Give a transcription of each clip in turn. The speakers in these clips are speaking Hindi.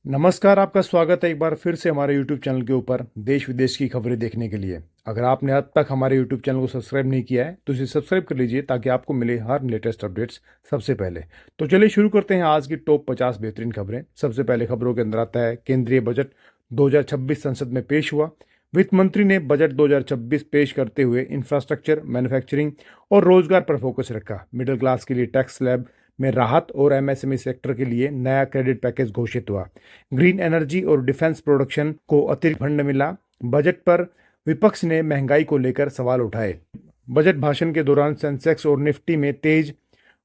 नमस्कार, आपका स्वागत है एक बार फिर से हमारे YouTube चैनल के ऊपर देश विदेश की खबरें देखने के लिए। अगर आपने अब तक हमारे YouTube चैनल को सब्सक्राइब नहीं किया है तो इसे सब्सक्राइब कर लीजिए ताकि आपको मिले हर लेटेस्ट अपडेट्स सबसे पहले। तो चलिए शुरू करते हैं आज की टॉप 50 बेहतरीन खबरें। सबसे पहले खबरों के अंदर आता है केंद्रीय बजट 2026 संसद में पेश हुआ। वित्त मंत्री ने बजट 2026 पेश करते हुए इंफ्रास्ट्रक्चर, मैन्युफैक्चरिंग और रोजगार पर फोकस रखा। मिडिल क्लास के लिए टैक्स स्लैब में राहत और एमएसएमई सेक्टर के लिए नया क्रेडिट पैकेज घोषित हुआ। ग्रीन एनर्जी और डिफेंस प्रोडक्शन को अतिरिक्त फंड मिला। बजट पर विपक्ष ने महंगाई को लेकर सवाल उठाए। बजट भाषण के दौरान सेंसेक्स और निफ्टी में तेज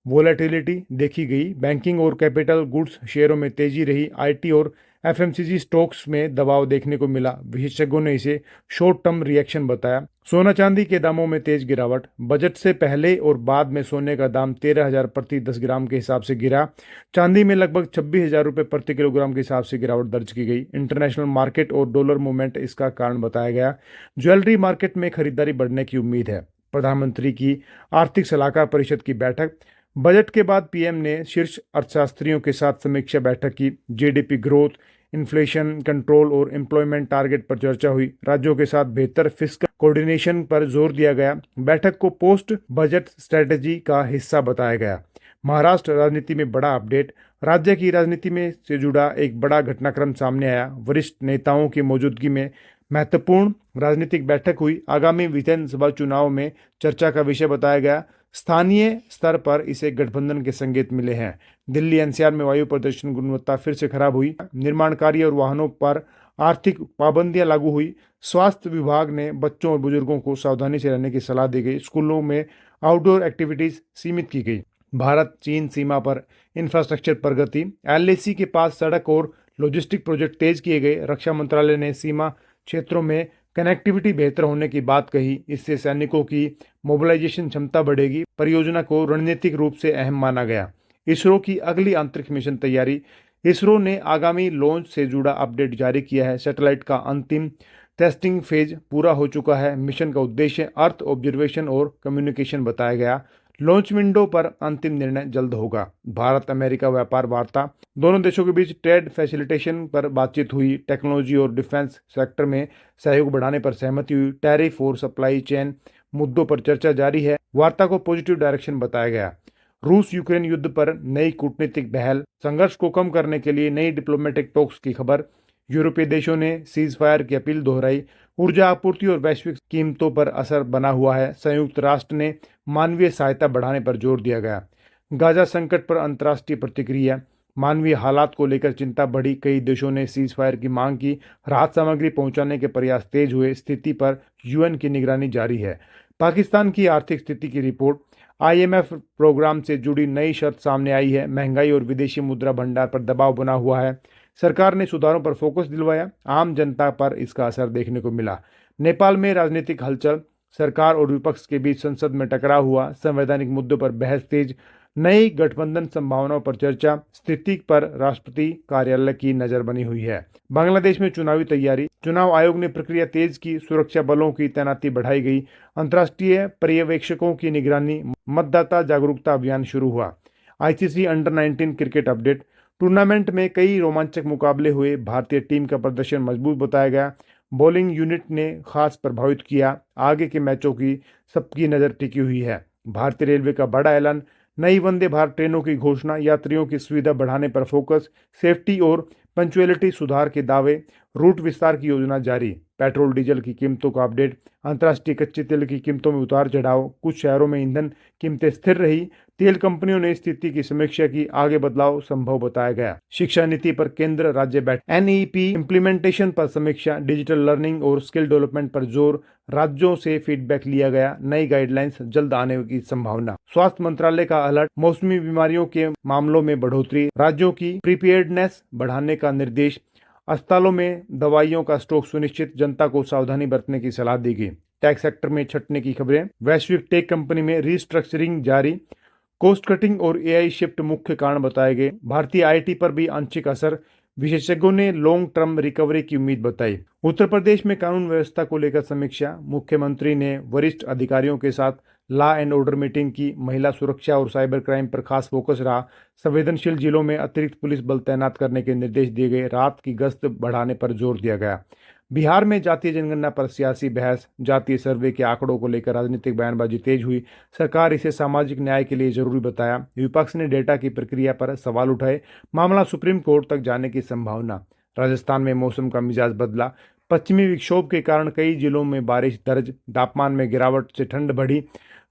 वोलेटिलिटी देखी गई। बैंकिंग और कैपिटल गुड्स शेयरों में तेजी रही। आईटी और एफएमसीजी स्टॉक्स में दबाव देखने को मिला। विशेषज्ञों ने इसे शॉर्ट टर्म रिएक्शन बताया। सोना चांदी के दामों में तेज गिरावट। बजट से पहले और बाद में सोने का दाम 13,000 प्रति 10 ग्राम के हिसाब से गिरा। चांदी में लगभग 26,000 रुपये प्रति किलोग्राम के हिसाब से गिरावट दर्ज की गई। इंटरनेशनल मार्केट और डॉलर मूवमेंट इसका कारण बताया गया। ज्वेलरी मार्केट में खरीदारी बढ़ने की उम्मीद है। प्रधानमंत्री की आर्थिक सलाहकार परिषद की बैठक। बजट के बाद पीएम ने शीर्ष अर्थशास्त्रियों के साथ समीक्षा बैठक की। जीडीपी ग्रोथ, इन्फ्लेशन कंट्रोल और एम्प्लॉयमेंट टारगेट पर चर्चा हुई। राज्यों के साथ बेहतर फिस्कल कोऑर्डिनेशन पर जोर दिया गया। बैठक को पोस्ट बजट स्ट्रेटेजी का हिस्सा बताया गया। महाराष्ट्र राजनीति में बड़ा अपडेट। राज्य की राजनीति में से जुड़ा एक बड़ा घटनाक्रम सामने आया। वरिष्ठ नेताओं की मौजूदगी में महत्वपूर्ण राजनीतिक बैठक हुई। आगामी विधानसभा चुनाव में चर्चा का विषय बताया गया। स्थानीय स्तर पर इसे गठबंधन के संकेत मिले हैं। दिल्ली एनसीआर में वायु प्रदूषण गुणवत्ता फिर से खराब हुई। निर्माण कार्य और वाहनों पर आर्थिक पाबंदियां लागू हुई। स्वास्थ्य विभाग ने बच्चों और बुजुर्गों को सावधानी से रहने की सलाह दी गई। स्कूलों में आउटडोर एक्टिविटीज सीमित की गई। भारत चीन सीमा पर इंफ्रास्ट्रक्चर प्रगति। एलएसी के पास सड़क और लॉजिस्टिक प्रोजेक्ट तेज किए गए। रक्षा मंत्रालय ने सीमा क्षेत्रों में कनेक्टिविटी बेहतर होने की बात कही। इससे सैनिकों की मोबिलाइजेशन क्षमता बढ़ेगी। परियोजना को रणनीतिक रूप से अहम माना गया। इसरो की अगली अंतरिक्ष मिशन तैयारी। इसरो ने आगामी लॉन्च से जुड़ा अपडेट जारी किया है। सैटेलाइट का अंतिम टेस्टिंग फेज पूरा हो चुका है। मिशन का उद्देश्य अर्थ ऑब्जर्वेशन और कम्युनिकेशन बताया गया। लॉन्च विंडो पर अंतिम निर्णय जल्द होगा। भारत अमेरिका व्यापार वार्ता। दोनों देशों के बीच ट्रेड फैसिलिटेशन पर बातचीत हुई। टेक्नोलॉजी और डिफेंस सेक्टर में सहयोग बढ़ाने पर सहमति हुई। टैरिफ और सप्लाई चेन मुद्दों पर चर्चा जारी है। वार्ता को पॉजिटिव डायरेक्शन बताया गया। रूस यूक्रेन युद्ध पर नई कूटनीतिक पहल। संघर्ष को कम करने के लिए नई डिप्लोमेटिक टॉक्स की खबर। यूरोपीय देशों ने सीज फायर की अपील दोहराई। ऊर्जा आपूर्ति और वैश्विक कीमतों पर असर बना हुआ है। संयुक्त राष्ट्र ने मानवीय सहायता बढ़ाने पर जोर दिया गया। गाजा संकट पर अंतर्राष्ट्रीय प्रतिक्रिया। मानवीय हालात को लेकर चिंता बढ़ी। कई देशों ने सीज फायर की मांग की। राहत सामग्री पहुंचाने के प्रयास तेज हुए। स्थिति पर यूएन की निगरानी जारी है। पाकिस्तान की आर्थिक स्थिति की रिपोर्ट। आईएमएफ प्रोग्राम से जुड़ी नई शर्त सामने आई है। महंगाई और विदेशी मुद्रा भंडार पर दबाव बना हुआ है। सरकार ने सुधारों पर फोकस दिलवाया। आम जनता पर इसका असर देखने को मिला। नेपाल में राजनीतिक हलचल। सरकार और विपक्ष के बीच संसद में टकराव हुआ। संवैधानिक मुद्दों पर बहस तेज। नई गठबंधन संभावनाओं पर चर्चा। स्थिति पर राष्ट्रपति कार्यालय की नजर बनी हुई है। बांग्लादेश में चुनावी तैयारी। चुनाव आयोग ने प्रक्रिया तेज की। सुरक्षा बलों की तैनाती बढ़ाई गई। अंतर्राष्ट्रीय पर्यवेक्षकों की निगरानी। मतदाता जागरूकता अभियान शुरू हुआ। ICC under 19 cricket update. Tournament में कई रोमांचक मुकाबले हुए। भारतीय टीम का प्रदर्शन मजबूत बताया गया। बॉलिंग यूनिट ने खास प्रभावित किया। आगे के मैचों की सबकी नज़र टिकी हुई है। भारतीय रेलवे का बड़ा ऐलान। नई वंदे भारत ट्रेनों की घोषणा। यात्रियों की सुविधा बढ़ाने पर फोकस। सेफ्टी और पंक्चुअलिटी सुधार के दावे। रूट विस्तार की योजना जारी। पेट्रोल डीजल की कीमतों का अपडेट। अंतर्राष्ट्रीय कच्चे तेल की कीमतों में उतार चढ़ाव। कुछ शहरों में ईंधन कीमतें स्थिर रही। तेल कंपनियों ने स्थिति की समीक्षा की। आगे बदलाव संभव बताया गया। शिक्षा नीति पर केंद्र राज्य बैठक। एनईपी इम्प्लीमेंटेशन पर समीक्षा। डिजिटल लर्निंग और स्किल डेवलपमेंट पर जोर। राज्यों से फीडबैक लिया गया। नई गाइडलाइंस जल्द आने की संभावना। स्वास्थ्य मंत्रालय का अलर्ट। मौसमी बीमारियों के मामलों में बढ़ोतरी। राज्यों की प्रिपेयर्डनेस बढ़ाने का निर्देश। अस्पतालों में दवाइयों का स्टॉक सुनिश्चित। जनता को सावधानी बरतने की सलाह दी गई। टैक्स सेक्टर में छंटने की खबरें। वैश्विक टेक कंपनी में रीस्ट्रक्चरिंग जारी। कॉस्ट कटिंग और एआई शिफ्ट मुख्य कारण बताए गए। भारतीय आईटी पर भी आंशिक असर। विशेषज्ञों ने लॉन्ग टर्म रिकवरी की उम्मीद बताई। उत्तर प्रदेश में कानून व्यवस्था को लेकर समीक्षा। मुख्यमंत्री ने वरिष्ठ अधिकारियों के साथ लॉ एंड ऑर्डर मीटिंग की, महिला सुरक्षा और साइबर क्राइम पर खास फोकस रहा। संवेदनशील जिलों में अतिरिक्त पुलिस बल तैनात करने के निर्देश दिए गए। रात की गश्त बढ़ाने पर जोर दिया गया। बिहार में जातीय जनगणना पर सियासी बहस, जातीय सर्वे के आंकड़ों को लेकर राजनीतिक बयानबाजी तेज हुई। सरकार इसे सामाजिक न्याय के लिए जरूरी बताया। विपक्ष ने डेटा की प्रक्रिया पर सवाल उठाए। मामला सुप्रीम कोर्ट तक जाने की संभावना। राजस्थान में मौसम का मिजाज बदला। पश्चिमी विक्षोभ के कारण कई जिलों में बारिश दर्ज। तापमान में गिरावट से ठंड बढ़ी।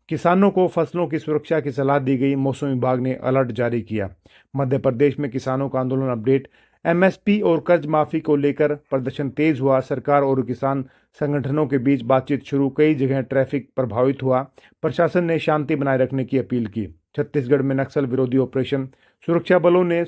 किसानों को फसलों की सुरक्षा की सलाह दी गई। मौसम विभाग ने अलर्ट जारी किया। मध्य प्रदेश में किसानों का आंदोलन अपडेट। एमएसपी और कर्ज माफी को लेकर प्रदर्शन तेज हुआ। सरकार और किसान संगठनों के बीच बातचीत शुरू। कई जगह ट्रैफिक प्रभावित हुआ। प्रशासन ने शांति बनाए रखने की अपील की। छत्तीसगढ़ में नक्सल विरोधी ऑपरेशन। सुरक्षा बलों ने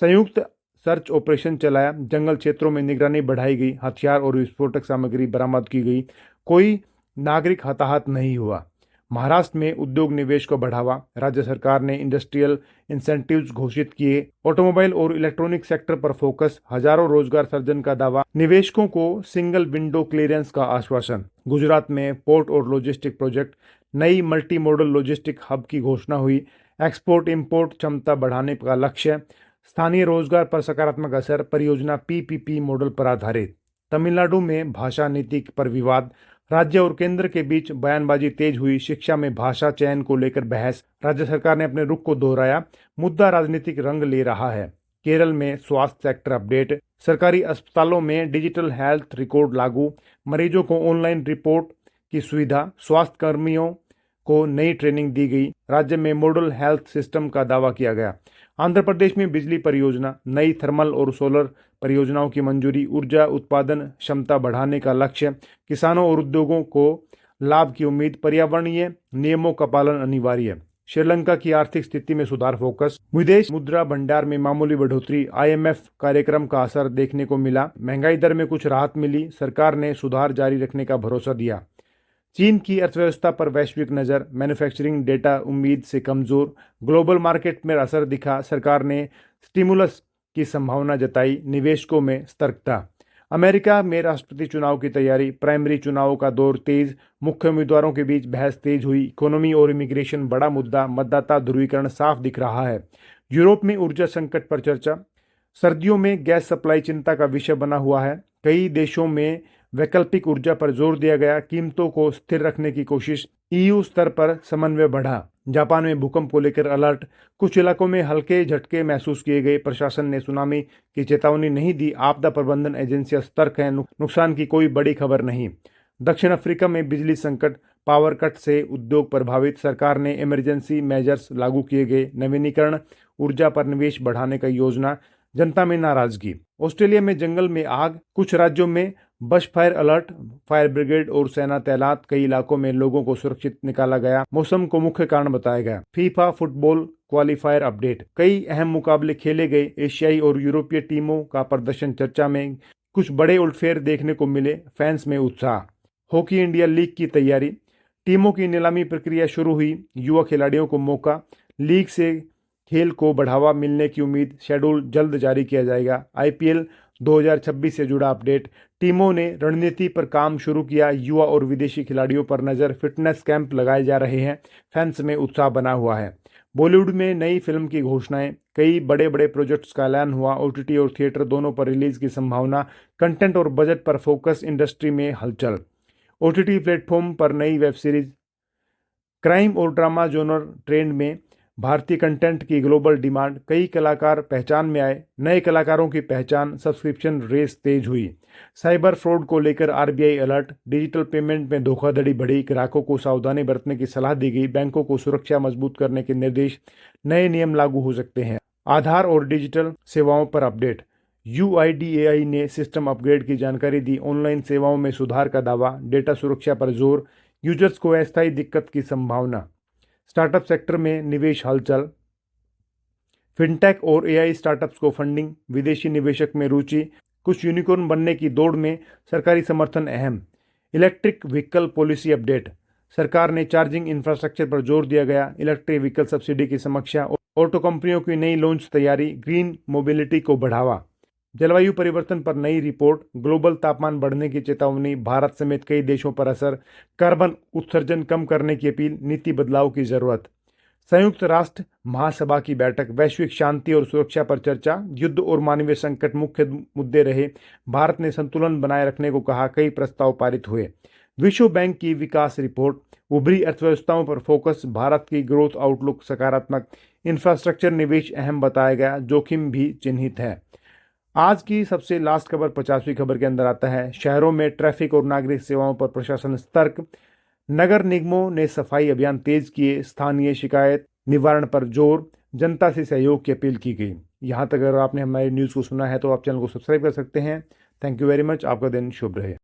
संयुक्त सर्च ऑपरेशन चलाया। जंगल क्षेत्रों में निगरानी बढ़ाई गई। हथियार और विस्फोटक सामग्री बरामद की गई। कोई नागरिक हताहत नहीं हुआ। महाराष्ट्र में उद्योग निवेश को बढ़ावा। राज्य सरकार ने इंडस्ट्रियल इंसेंटिव्स घोषित किए। ऑटोमोबाइल और इलेक्ट्रॉनिक सेक्टर पर फोकस। हजारों रोजगार सर्जन का दावा। निवेशकों को सिंगल विंडो क्लियरेंस का आश्वासन। गुजरात में पोर्ट और लॉजिस्टिक प्रोजेक्ट। नई मल्टी मॉडल लॉजिस्टिक हब की घोषणा हुई। एक्सपोर्ट इंपोर्ट क्षमता बढ़ाने का लक्ष्य। स्थानीय रोजगार पर सकारात्मक असर। परियोजना पीपीपी मॉडल पर आधारित। तमिलनाडु में भाषा नीति पर विवाद। राज्य और केंद्र के बीच बयानबाजी तेज हुई। शिक्षा में भाषा चयन को लेकर बहस। राज्य सरकार ने अपने रुख को दोहराया। मुद्दा राजनीतिक रंग ले रहा है। केरल में स्वास्थ्य सेक्टर अपडेट। सरकारी अस्पतालों में डिजिटल हेल्थ रिकॉर्ड लागू। मरीजों को ऑनलाइन रिपोर्ट की सुविधा। स्वास्थ्य कर्मियों को नई ट्रेनिंग दी गई। राज्य में मॉडल हेल्थ सिस्टम का दावा किया गया। आंध्र प्रदेश में बिजली परियोजना। नई थर्मल और सोलर परियोजनाओं की मंजूरी। ऊर्जा उत्पादन क्षमता बढ़ाने का लक्ष्य। किसानों और उद्योगों को लाभ की उम्मीद। पर्यावरणीय नियमों का पालन अनिवार्य। श्रीलंका की आर्थिक स्थिति में सुधार फोकस। विदेश मुद्रा भंडार में मामूली बढ़ोतरी। आईएमएफ कार्यक्रम का असर देखने को मिला। महंगाई दर में कुछ राहत मिली। सरकार ने सुधार जारी रखने का भरोसा दिया। चीन की अर्थव्यवस्था पर वैश्विक नज़र। मैन्युफैक्चरिंग डेटा उम्मीद से कमजोर। ग्लोबल मार्केट में असर दिखा। सरकार ने स्टिमुलस की संभावना जताई। निवेशकों में सतर्कता। अमेरिका में राष्ट्रपति चुनाव की तैयारी। प्राइमरी चुनावों का दौर तेज। मुख्य उम्मीदवारों के बीच बहस तेज हुई। इकोनॉमी और इमिग्रेशन बड़ा मुद्दा। मतदाता ध्रुवीकरण साफ दिख रहा है। यूरोप में ऊर्जा संकट पर चर्चा। सर्दियों में गैस सप्लाई चिंता का विषय बना हुआ है। कई देशों में वैकल्पिक ऊर्जा पर जोर दिया गया। कीमतों को स्थिर रखने की कोशिश। ईयू स्तर पर समन्वय बढ़ा। जापान में भूकंप को लेकर अलर्ट। कुछ इलाकों में हल्के झटके महसूस किए गए। प्रशासन ने सुनामी की चेतावनी नहीं दी। आपदा प्रबंधन एजेंसियां सतर्क हैं। नुकसान की कोई बड़ी खबर नहीं। दक्षिण अफ्रीका में बिजली संकट। पावर कट से उद्योग प्रभावित। सरकार ने इमरजेंसी मेजर्स लागू किए गए। नवीनीकरण ऊर्जा पर निवेश बढ़ाने का योजना। जनता में नाराजगी। ऑस्ट्रेलिया में जंगल में आग। कुछ राज्यों में बश फायर अलर्ट। फायर ब्रिगेड और सेना तैनात। कई इलाकों में लोगों को सुरक्षित निकाला गया। मौसम को मुख्य कारण बताया गया। FIFA football qualifier update. कई अहम मुकाबले खेले गए। एशियाई और यूरोपीय टीमों का प्रदर्शन चर्चा में। कुछ बड़े उलटफेर देखने को मिले। फैंस में उत्साह। हॉकी इंडिया लीग की तैयारी। टीमों की नीलामी प्रक्रिया शुरू हुई। युवा खिलाड़ियों को मौका। लीग से खेल को बढ़ावा मिलने की उम्मीद। शेड्यूल जल्द जारी किया जाएगा। आईपीएल 2026 से जुड़ा अपडेट। टीमों ने रणनीति पर काम शुरू किया। युवा और विदेशी खिलाड़ियों पर नज़र। फिटनेस कैंप लगाए जा रहे हैं। फैंस में उत्साह बना हुआ है। बॉलीवुड में नई फिल्म की घोषणाएं। कई बड़े बड़े प्रोजेक्ट्स का ऐलान हुआ। ओटीटी और थिएटर दोनों पर रिलीज की संभावना। कंटेंट और बजट पर फोकस। इंडस्ट्री में हलचल। ओटीटी प्लेटफॉर्म पर नई वेब सीरीज। क्राइम और ड्रामा जोनर ट्रेंड में। भारतीय कंटेंट की ग्लोबल डिमांड। कई कलाकार पहचान में आए। नए कलाकारों की पहचान। सब्सक्रिप्शन रेस तेज हुई। साइबर फ्रॉड को लेकर आरबीआई अलर्ट। डिजिटल पेमेंट में धोखाधड़ी बढ़ी। ग्राहकों को सावधानी बरतने की सलाह दी गई। बैंकों को सुरक्षा मजबूत करने के निर्देश। नए नियम लागू हो सकते हैं। आधार और डिजिटल सेवाओं पर अपडेट। यूआईडीएआई ने सिस्टम अपग्रेड की जानकारी दी। ऑनलाइन सेवाओं में सुधार का दावा। डेटा सुरक्षा पर जोर। यूजर्स को अस्थायी दिक्कत की संभावना। स्टार्टअप सेक्टर में निवेश हलचल। फिनटेक और एआई स्टार्टअप्स को फंडिंग। विदेशी निवेशक में रुचि। कुछ यूनिकॉर्न बनने की दौड़ में। सरकारी समर्थन अहम। Electric vehicle policy update. सरकार ने चार्जिंग इंफ्रास्ट्रक्चर पर जोर दिया गया। इलेक्ट्रिक व्हीकल सब्सिडी की समीक्षा। ऑटो कंपनियों की नई लॉन्च तैयारी। ग्रीन मोबिलिटी को बढ़ावा। जलवायु परिवर्तन पर नई रिपोर्ट, ग्लोबल तापमान बढ़ने की चेतावनी, भारत समेत कई देशों पर असर, कार्बन उत्सर्जन कम करने की अपील, नीति बदलाव की जरूरत। संयुक्त राष्ट्र महासभा की बैठक, वैश्विक शांति और सुरक्षा पर चर्चा, युद्ध और मानवीय संकट मुख्य मुद्दे रहे। भारत ने संतुलन बनाए रखने को कहा, कई प्रस्ताव पारित हुए। विश्व बैंक की विकास रिपोर्ट, उभरी अर्थव्यवस्थाओं पर फोकस, भारत की ग्रोथ आउटलुक सकारात्मक, इंफ्रास्ट्रक्चर निवेश अहम बताया गया, जोखिम भी चिन्हित है। आज की सबसे लास्ट खबर 50वीं खबर के अंदर आता है, शहरों में ट्रैफिक और नागरिक सेवाओं पर प्रशासन सतर्क, नगर निगमों ने सफाई अभियान तेज किए, स्थानीय शिकायत निवारण पर जोर, जनता से सहयोग की अपील की गई। यहाँ तक अगर आपने हमारी न्यूज़ को सुना है तो आप चैनल को सब्सक्राइब कर सकते हैं। Thank you very much. आपका दिन शुभ रहे।